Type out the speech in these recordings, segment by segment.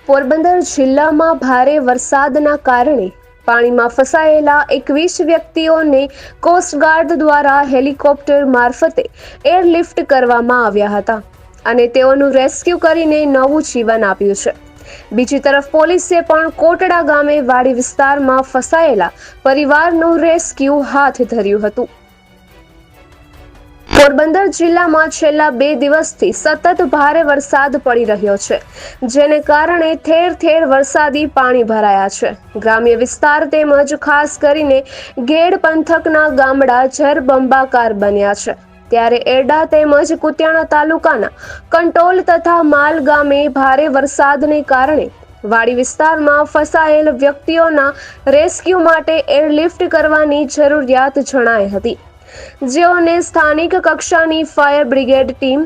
પોરબંદર જિલ્લામાં ભારે વરસાદના કારણે પાણીમાં ફસાયેલા 21 વ્યક્તિઓને કોસ્ટગાર્ડ દ્વારા હેલિકોપ્ટર મારફતે એરલિફ્ટ કરવામાં આવ્યા હતા અને તેઓનું રેસ્ક્યુ કરીને નવું જીવન આપ્યું છે। બીજી તરફ પોલીસે પણ કોટડા ગામે વાડી વિસ્તારમાં ફસાયેલા પરિવારનું રેસ્ક્યુ હાથ ધર્યું હતું। પોરબંદર જિલ્લામાં છેલ્લા 2 દિવસથી સતત ભારે વરસાદ પડી રહ્યો છે, જેને કારણે ઠેર ઠેર વરસાદી પાણી ભરાયા છે। ગ્રામ્ય વિસ્તાર તેમજ ખાસ કરીને ગેડ પંથકના ગામડા જળબંબાકાર બન્યા છે। ત્યારે એરડા તેમજ કુતિયાણા તાલુકાના કંટોલ તથા માલ ગામે ભારે વરસાદને કારણે વાડી વિસ્તારમાં ફસાયેલ વ્યક્તિઓના રેસ્ક્યુ માટે એરલિફ્ટ કરવાની જરૂરિયાત જણાઈ હતી, જેઓને સ્થાનિક કક્ષાની fire brigade team,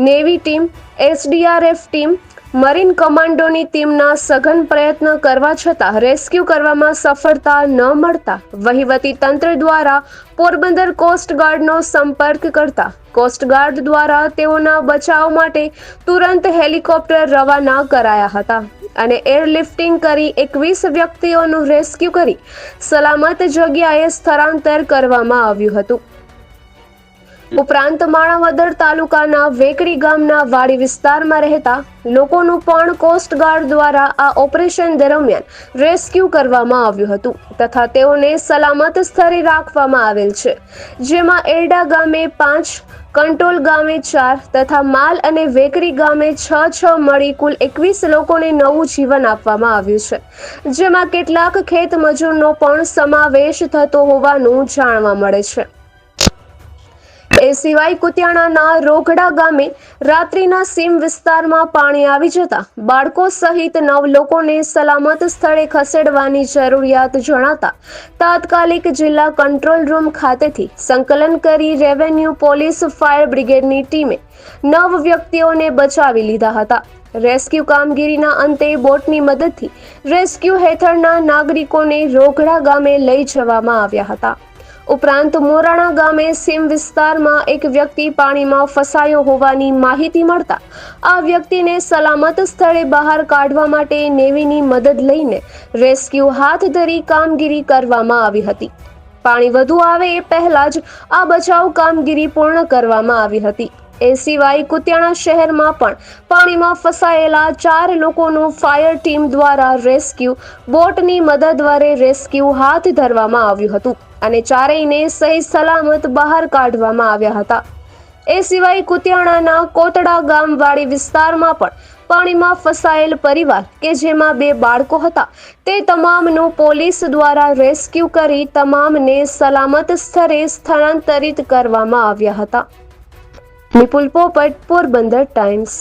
navy team, SDRF team, marine કમાન્ડોની ટીમના સઘન પ્રયત્ન કરવા છતાં રેસ્ક્યુ કરવામાં સફળતા ન મળતા વહીવટી તંત્ર દ્વારા પોરબંદર કોસ્ટગાર્ડનો સંપર્ક કરતા કોસ્ટગાર્ડ દ્વારા તેઓના બચાવ માટે તુરંત હેલિકોપ્ટર રવાના કરાયા હતા અને એરલિફ્ટિંગ કરી 21 વ્યક્તિઓનું રેસ્ક્યુ કરી સલામત જગ્યાએ સ્થળાંતર કરવામાં આવ્યું હતું। ઉપરાંત માણાવદર તાલુકાના વેકડી ગામના વાડી વિસ્તારમાં રહેતા લોકોનું પણ કોસ્ટગાર્ડ દ્વારા આ ઓપરેશન દરમિયાન રેસ્ક્યુ કરવામાં આવ્યું હતું તથા તેઓને સલામત સ્થળે રાખવામાં આવેલ છે, જેમાં એરડા ગામે 5, કંટોલ ગામે 4 તથા માલ અને વેકરી ગામે 6 મળી કુલ 21 લોકોને નવું જીવન આપવામાં આવ્યું છે, જેમાં કેટલાક ખેત મજૂરનો પણ સમાવેશ થતો હોવાનું જાણવા મળે છે। એ સિવાય કુતિયાણાના રોઘડા ગામે રાત્રિના સીમ વિસ્તારમાં પાણી આવી જતા બાળકો સહિત 9 લોકોને સલામત સ્થળે ખસેડવાની જરૂરિયાત જણાતા તાત્કાલિક જિલ્લા કંટ્રોલ રૂમ ખાતેથી સંકલન કરી રેવન્યુ, પોલીસ, ફાયર બ્રિગેડની ટીમે 9 વ્યક્તિઓને બચાવી લીધા હતા। રેસ્ક્યુ કામગીરીના અંતે બોટની મદદથી રેસ્ક્યુ હેઠળના નાગરિકોને રોઘડા ગામે લઈ જવામાં આવ્યા હતા। ઉપરાંત મોરાણા ગામે સીમ વિસ્તારમાં એક વ્યક્તિ પાણીમાં ફસાયો હોવાની માહિતી મળતા આ વ્યક્તિને સલામત સ્થળે બહાર કાઢવા માટે નેવીની મદદ લઈને રેસ્ક્યુ હાથ ધરી કામગીરી કરવામાં આવી હતી। પાણી વધુ આવે એ પહેલા જ આ બચાવ કામગીરી પૂર્ણ કરવામાં આવી હતી। એ સિવાય કુતિયાણા શહેરમાં પણ પાણીમાં ફસાયેલા 4 લોકોનું ફાયર ટીમ દ્વારા રેસ્ક્યુ બોટની મદદ વડે રેસ્ક્યુ હાથ ધરવામાં આવ્યું હતું અને ચારેયને સહી સલામત બહાર કાઢવામાં આવ્યા હતા। એ સિવાય કુતિયાણાના કોટડા ગામ વાડી વિસ્તારમાં પણ પાણીમાં ફસાયેલ પરિવાર કે જેમાં 2 બાળકો હતા તે તમામનું પોલીસ દ્વારા રેસ્ક્યુ કરી તમામને સલામત સ્થળે સ્થળાંતરિત કરવામાં આવ્યા હતા। નિપુલ પોપટ, પોરબંદર ટાઈમ્સ।